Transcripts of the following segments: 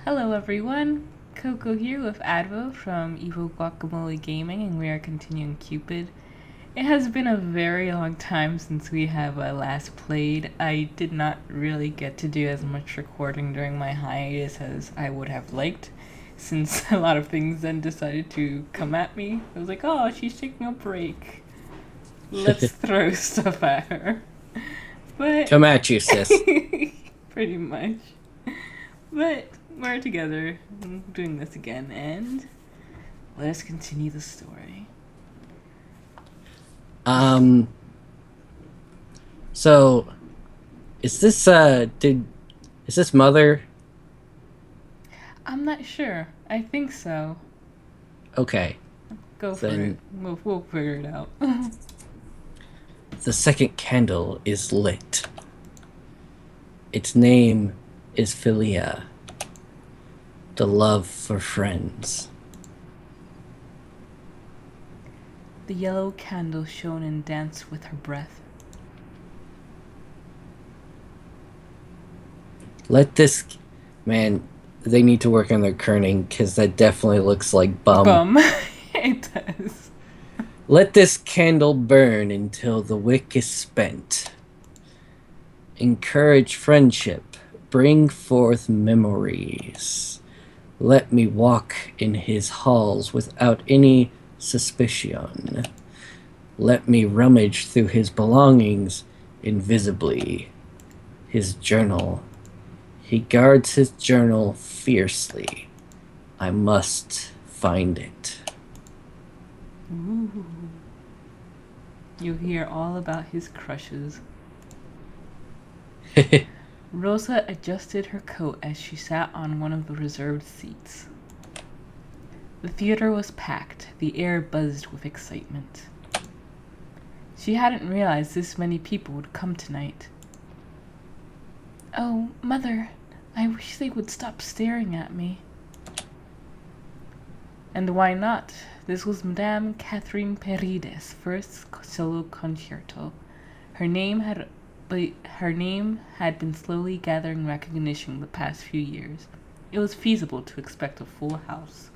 Hello everyone, Coco here with Advo from Evil Guacamole Gaming, and we are continuing Cupid. It has been a very long time since we have last played. I did not really get to do as much recording during my hiatus as I would have liked, since a lot of things then decided to come at me. I was like, oh, she's taking a break. Let's throw stuff at her. But Come at you, sis. pretty much. But we're together doing this again, and let us continue the story. Um, so is this is this mother? I'm not sure. I think so. Okay. Go for it. Then We'll figure it out. the second candle is lit. Its name is Philia, the love for friends. The yellow candle shone and danced with her breath. Let this man they need to work on their kerning because that definitely looks like bum. Bum. It does. Let this candle burn until the wick is spent. Encourage friendship. Bring forth memories. Let me walk in his halls without any suspicion. Let me rummage through his belongings invisibly. His journal. He guards his journal fiercely. I must find it. Ooh. You hear all about his crushes. Rosa adjusted her coat as she sat on one of the reserved seats. The theater was packed, the air buzzed with excitement. She hadn't realized this many people would come tonight. Oh, Mother, I wish they would stop staring at me. And why not? This was Madame Catherine Paredes' first solo concerto. Her name had been slowly gathering recognition the past few years. It was feasible to expect a full house.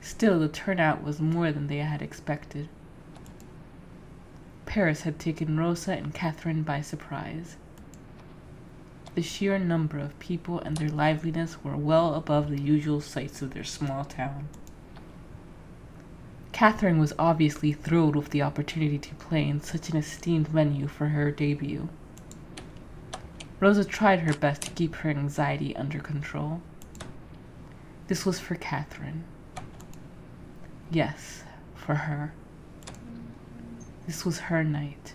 Still, the turnout was more than they had expected. Paris had taken Rosa and Catherine by surprise. The sheer number of people and their liveliness were well above the usual sights of their small town. Catherine was obviously thrilled with the opportunity to play in such an esteemed venue for her debut. Rosa tried her best to keep her anxiety under control. This was for Catherine. Yes, for her. This was her night.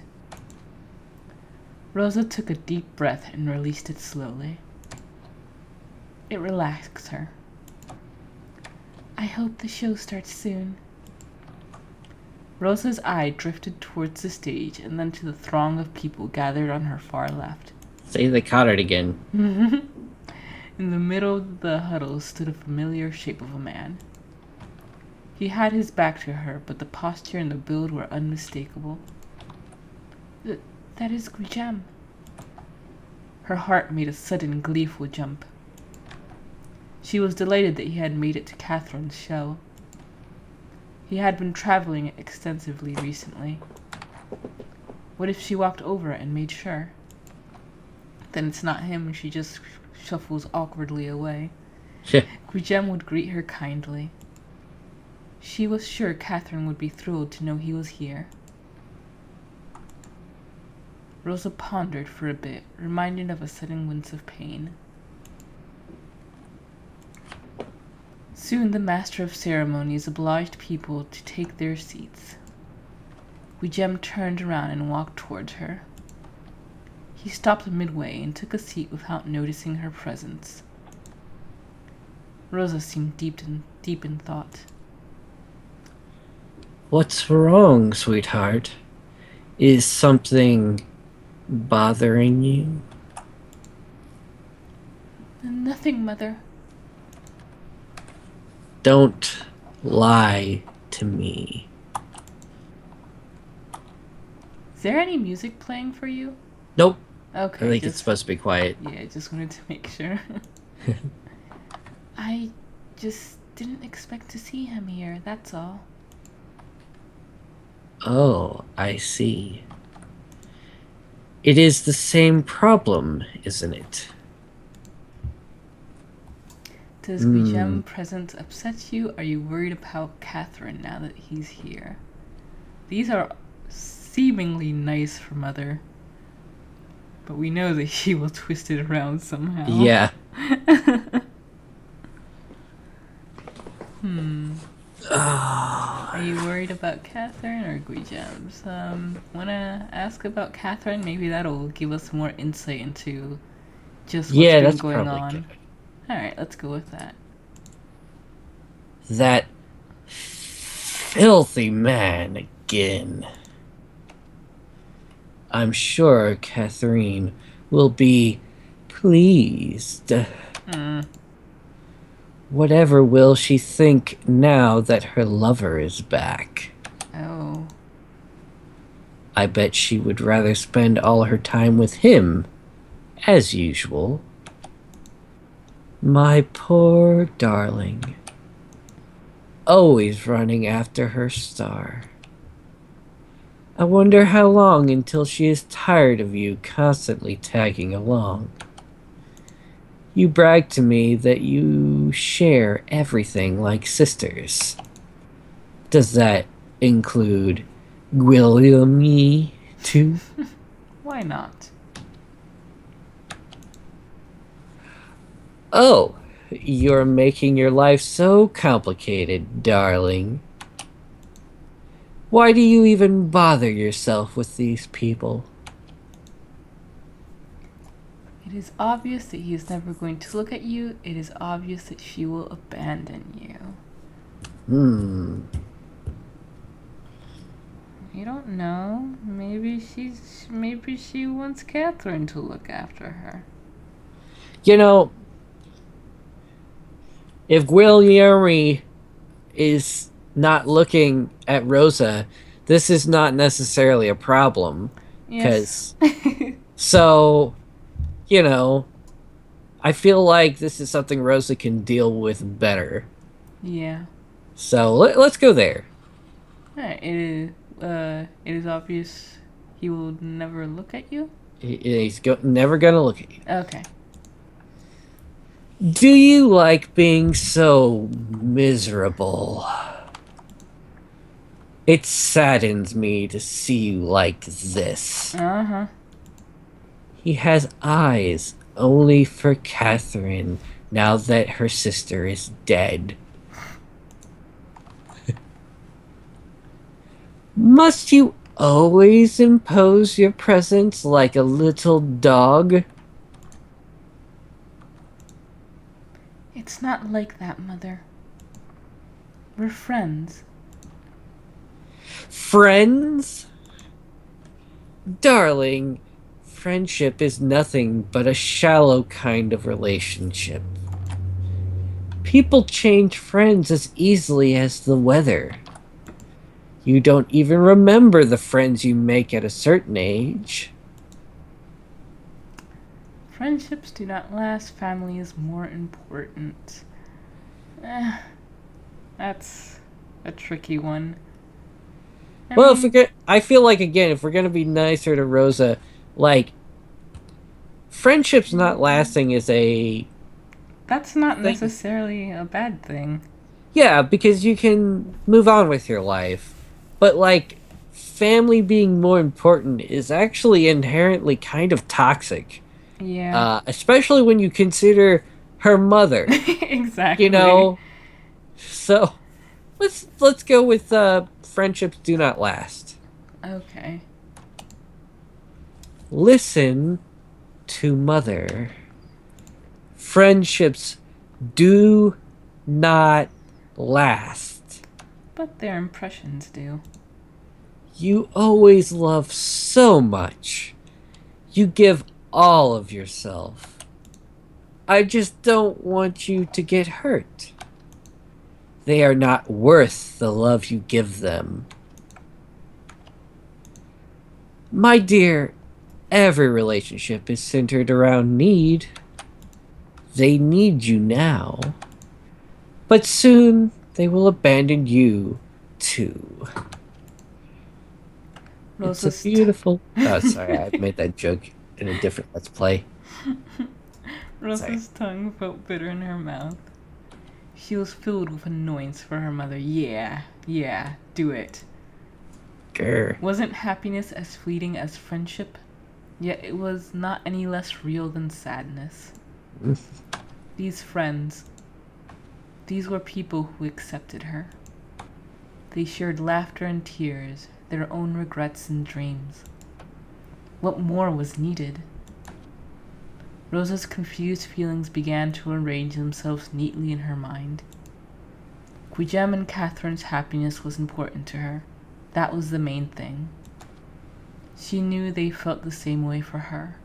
Rosa took a deep breath and released it slowly. It relaxed her. I hope the show starts soon. Rosa's eye drifted towards the stage and then to the throng of people gathered on her far left. Say they caught it again. In the middle of the huddle stood a familiar shape of a man. He had his back to her, but the posture and the build were unmistakable. That is Gujem. Her heart made a sudden gleeful jump. She was delighted that he had made it to Catherine's show. He had been traveling extensively recently. What if she walked over and made sure? Then it's not him and she just shuffles awkwardly away. Gujem would greet her kindly. She was sure Catherine would be thrilled to know he was here. Rosa pondered for a bit, reminded of a sudden wince of pain. Soon the master of ceremonies obliged people to take their seats. Gujem turned around and walked towards her. He stopped midway and took a seat without noticing her presence. Rosa seemed deep in thought. What's wrong, sweetheart? Is something bothering you? Nothing, Mother. Don't lie to me. Is there any music playing for you? Nope. I Okay, think it's supposed to be quiet. yeah, just wanted to make sure. I just didn't expect to see him here, that's all. Oh, I see. It is the same problem, isn't it? Does Hmm. Guillaume's presence upset you? Are you worried about Catherine now that he's here? These are seemingly nice for Mother, but we know that he will twist it around somehow. Yeah. Hmm. Are you worried about Catherine or Guijams? Wanna ask about Catherine? Maybe that'll give us more insight into just what's Yeah, been that's going probably good. on. Alright, let's go with that. That filthy man again. I'm sure Catherine will be pleased. Hmm. Whatever will she think now that her lover is back? Oh. I bet she would rather spend all her time with him, as usual. My poor darling. Always running after her star. I wonder how long until she is tired of you constantly tagging along. You brag to me that you share everything like sisters. Does that include Williamy too? Why not? Oh, you're making your life so complicated, darling. Why do you even bother yourself with these people? It is obvious that he is never going to look at you. It is obvious that she will abandon you. Hmm. You don't know. Maybe she wants Catherine to look after her. You know, if Guillermo is not looking at Rosa, this is not necessarily a problem. Yes. Because, so, you know, I feel like this is something Rosa can deal with better. Yeah. So let's go there. Alright, it is obvious he will never look at you. Never gonna look at you. Okay. Do you like being so miserable? It saddens me to see you like this. Uh huh. He has eyes only for Catherine now that her sister is dead. Must you always impose your presence like a little dog? It's not like that, Mother. We're friends. Friends? Darling, friendship is nothing but a shallow kind of relationship. People change friends as easily as the weather. You don't even remember the friends you make at a certain age. Friendships do not last. Family is more important. Eh, that's a tricky one. I Well, if we mean, get, I feel like again, if we're gonna be nicer to Rosa, like friendships not lasting is a that's not thing. necessarily a bad thing. Yeah, because you can move on with your life, but like family being more important is actually inherently kind of toxic. Yeah. Especially when you consider her mother. You Exactly. know, so let's go with friendships do not last. Okay. Listen to mother. Friendships do not last. But their impressions do. You always love so much. You give all of yourself. I just don't want you to get hurt. They are not worth the love you give them. My dear, every relationship is centered around need. They need you now. But soon they will abandon you, too. It's a Rosa's beautiful... Oh, sorry, I made that joke in a different Let's Play. Sorry. Rosa's tongue felt bitter in her mouth. She was filled with annoyance for her mother. Yeah, do it. Grr. Wasn't happiness as fleeting as friendship? Yet it was not any less real than sadness. These friends, these were people who accepted her. They shared laughter and tears, their own regrets and dreams. What more was needed? Rosa's confused feelings began to arrange themselves neatly in her mind. Guillem and Catherine's happiness was important to her. That was the main thing. She knew they felt the same way for her.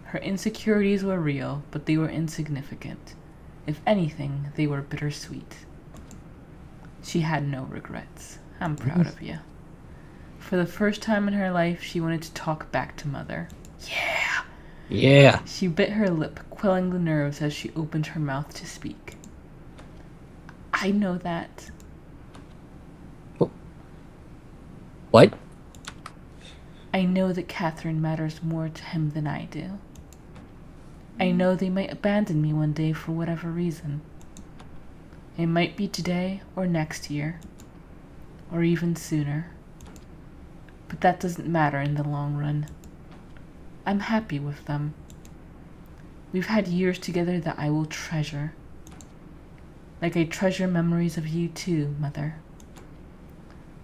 Her insecurities were real, but they were insignificant. If anything, they were bittersweet. She had no regrets. I'm proud of you. For the first time in her life, she wanted to talk back to Mother. Yeah. She bit her lip, quelling the nerves as she opened her mouth to speak. I know that. What? I know that Catherine matters more to him than I do. I know they might abandon me one day for whatever reason. It might be today or next year, or even sooner. But that doesn't matter in the long run. I'm happy with them. We've had years together that I will treasure. Like I treasure memories of you too, Mother.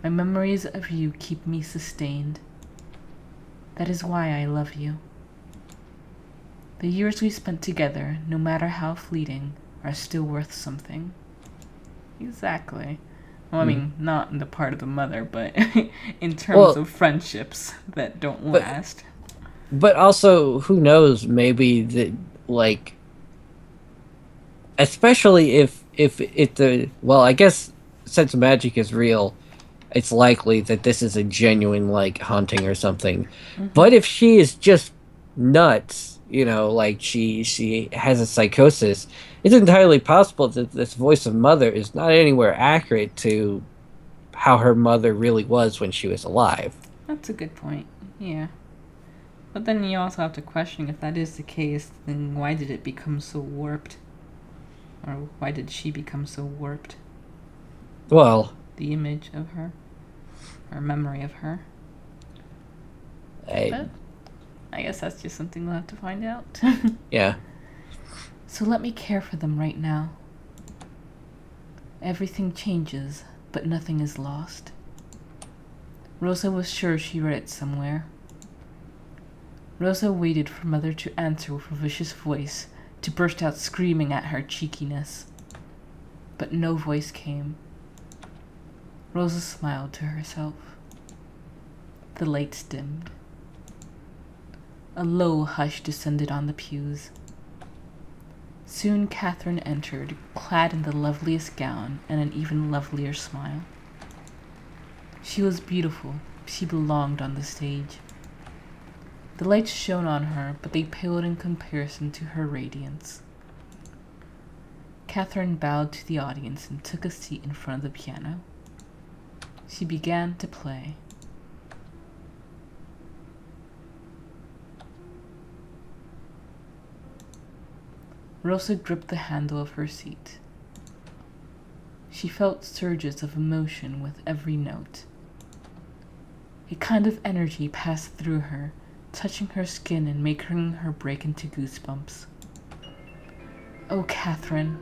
My memories of you keep me sustained. That is why I love you. The years we spent together, no matter how fleeting, are still worth something. Exactly. Well, I mean, not in the part of the mother, but in terms of friendships that don't last. But also, who knows? Maybe that, like, especially if the well, I guess sense of magic is real. It's likely that this is a genuine like haunting or something. But if she is just nuts, like she has a psychosis, it's entirely possible that this voice of mother is not anywhere accurate to how her mother really was when she was alive. That's a good point. Yeah. But then you also have to question if that is the case, then why did it become so warped? Or why did she become so warped? Well, The image of her. Or memory of her. But I guess that's just something we'll have to find out. Yeah. So let me care for them right now. Everything changes, but nothing is lost. Rosa was sure she read it somewhere. Rosa waited for Mother to answer with a vicious voice, to burst out screaming at her cheekiness. But no voice came. Rosa smiled to herself. The lights dimmed. A low hush descended on the pews. Soon Catherine entered, clad in the loveliest gown and an even lovelier smile. She was beautiful. She belonged on the stage. The lights shone on her, but they paled in comparison to her radiance. Catherine bowed to the audience and took a seat in front of the piano. She began to play. Rosa gripped the handle of her seat. She felt surges of emotion with every note. A kind of energy passed through her, touching her skin and making her break into goosebumps. Oh, Catherine.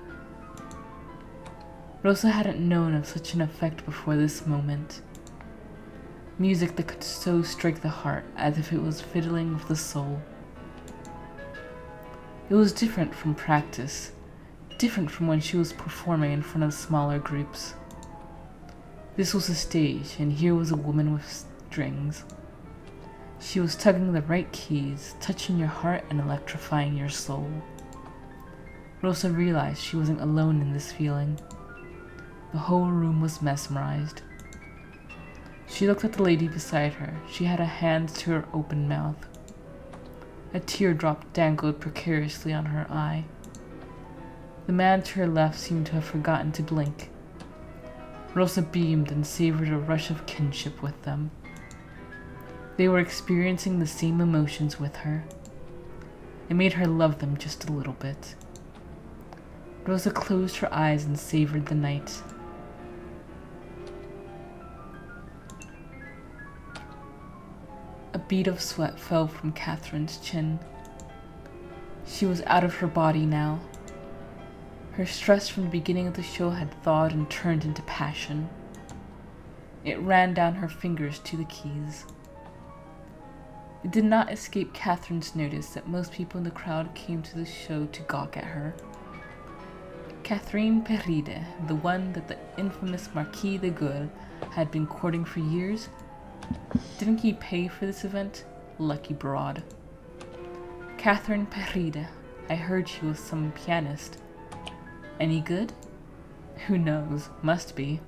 Rosa hadn't known of such an effect before this moment. Music that could so strike the heart as if it was fiddling with the soul. It was different from practice, different from when she was performing in front of smaller groups. This was a stage, and here was a woman with strings. She was tugging the right keys, touching your heart and electrifying your soul. Rosa realized she wasn't alone in this feeling. The whole room was mesmerized. She looked at the lady beside her. She had a hand to her open mouth. A teardrop dangled precariously on her eye. The man to her left seemed to have forgotten to blink. Rosa beamed and savored a rush of kinship with them. They were experiencing the same emotions with her. It made her love them just a little bit. Rosa closed her eyes and savored the night. A bead of sweat fell from Catherine's chin. She was out of her body now. Her stress from the beginning of the show had thawed and turned into passion. It ran down her fingers to the keys. It did not escape Catherine's notice that most people in the crowd came to the show to gawk at her. Catherine Perride, the one that the infamous Marquis de Gaulle had been courting for years. Didn't he pay for this event? Lucky broad. Catherine Perride. I heard she was some pianist. Any good? Who knows? Must be.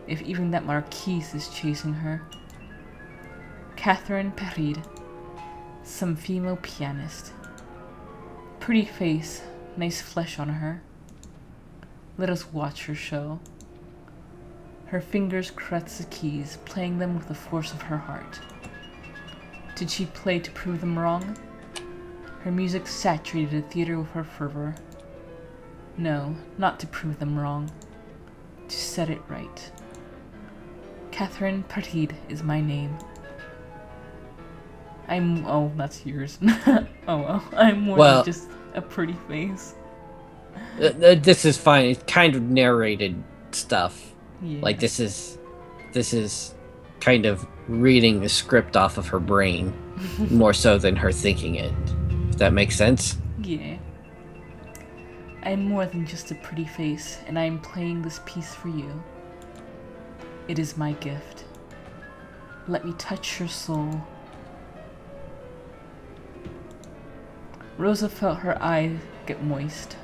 If even that Marquise is chasing her. Catherine Perride. Some female pianist. Pretty face. Nice flesh on her. Let us watch her show. Her fingers caressed the keys, playing them with the force of her heart. Did she play to prove them wrong? Her music saturated the theater with her fervor. No, not to prove them wrong. To set it right. Catherine Perride is my name. Oh, that's yours. Oh well, I'm more than just a pretty face. This is fine. It's kind of narrated stuff. Yeah. Like this is kind of reading the script off of her brain more so than her thinking it. If that makes sense? Yeah. I'm more than just a pretty face, and I am playing this piece for you. It is my gift. Let me touch your soul. Rosa felt her eyes get moist.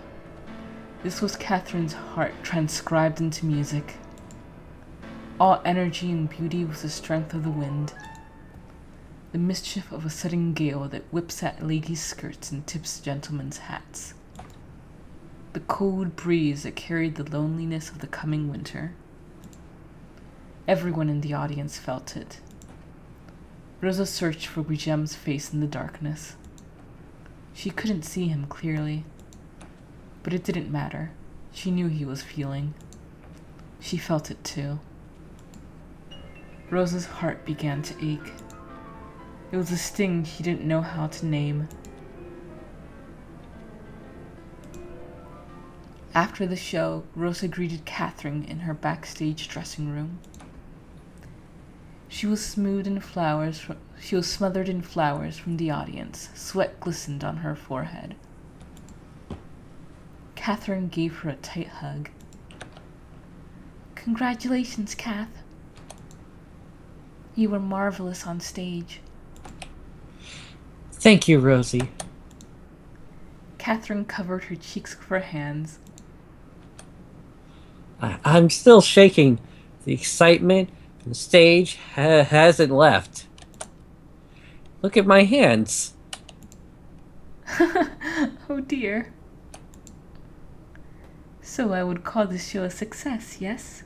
This was Catherine's heart transcribed into music. All energy and beauty was the strength of the wind. The mischief of a sudden gale that whips at ladies' skirts and tips gentlemen's hats. The cold breeze that carried the loneliness of the coming winter. Everyone in the audience felt it. Rosa searched for Guillem's face in the darkness. She couldn't see him clearly, but it didn't matter. She knew he was feeling. She felt it too. Rosa's heart began to ache. It was a sting she didn't know how to name. After the show, Rosa greeted Catherine in her backstage dressing room. She was smothered in flowers from the audience. Sweat glistened on her forehead. Catherine gave her a tight hug. Congratulations, Kath. You were marvelous on stage. Thank you, Rosie. Catherine covered her cheeks with her hands. I'm still shaking. The excitement from the stage hasn't left. Look at my hands. Oh dear. So I would call this show a success, yes?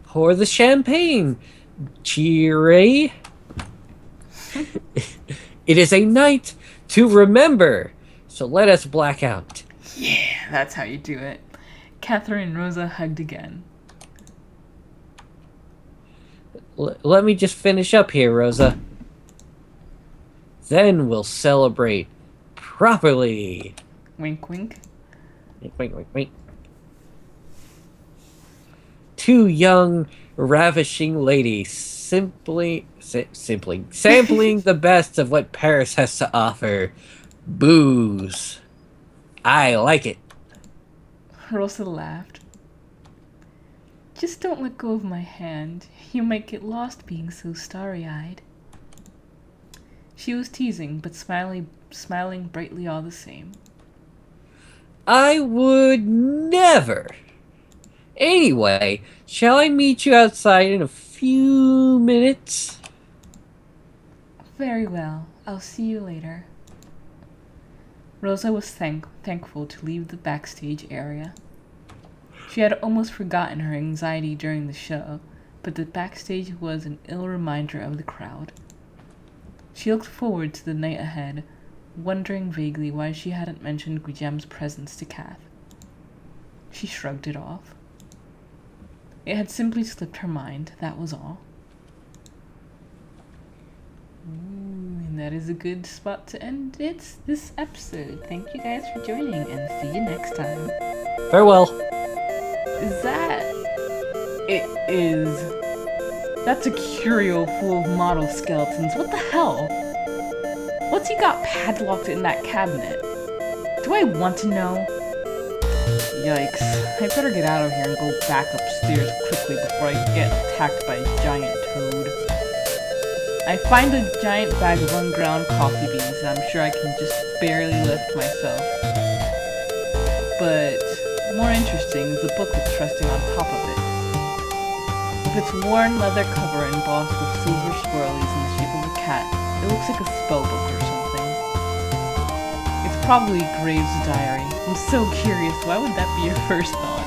Pour the champagne, cheery. It is a night to remember, so let us black out. Yeah, that's how you do it. Catherine and Rosa hugged again. Let me just finish up here, Rosa. Then we'll celebrate properly. Wink, wink. Wink, wink, wink. Two young, ravishing ladies simply sampling the best of what Paris has to offer. Booze. I like it. Rosa laughed. Just don't let go of my hand. You might get lost being so starry-eyed. She was teasing, but smiling brightly all the same. I would never. Anyway, shall I meet you outside in a few minutes? Very well. I'll see you later. Rosa was thankful to leave the backstage area. She had almost forgotten her anxiety during the show, but the backstage was an ill reminder of the crowd. She looked forward to the night ahead, wondering vaguely why she hadn't mentioned Guillem's presence to Kath. She shrugged it off. It had simply slipped her mind, that was all. And that is a good spot to end this episode. Thank you guys for joining, and see you next time. Farewell. It is. That's a curio full of model skeletons. What the hell? What's he got padlocked in that cabinet? Do I want to know? Yikes. I better get out of here and go back upstairs quickly before I get attacked by a giant toad. I find a giant bag of unground coffee beans and I'm sure I can just barely lift myself. But more interesting is the book that's resting on top of it. With its worn leather cover embossed with silver swirlies in the shape of a cat, it looks like a spell book or something. It's probably Graves' diary. I'm so curious, why would that be your first thought?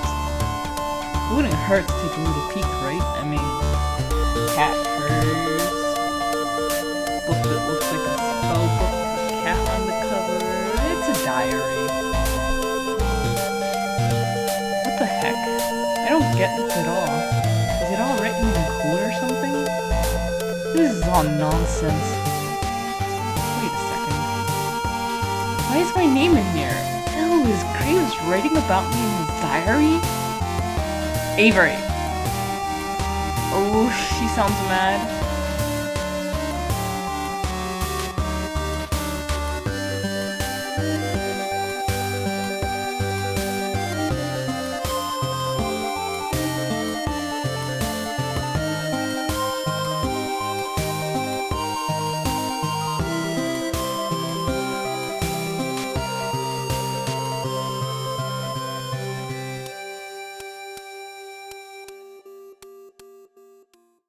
It wouldn't hurt to take a little peek, right? I mean, cat purse. Book that looks like a spell book with a cat on the cover. It's a diary. What the heck? I don't get this at all. Is it all written in code or something? This is all nonsense. Wait a second. Why is my name in here? Ew, is Graves writing about me in his diary? Avery. Oh, she sounds mad.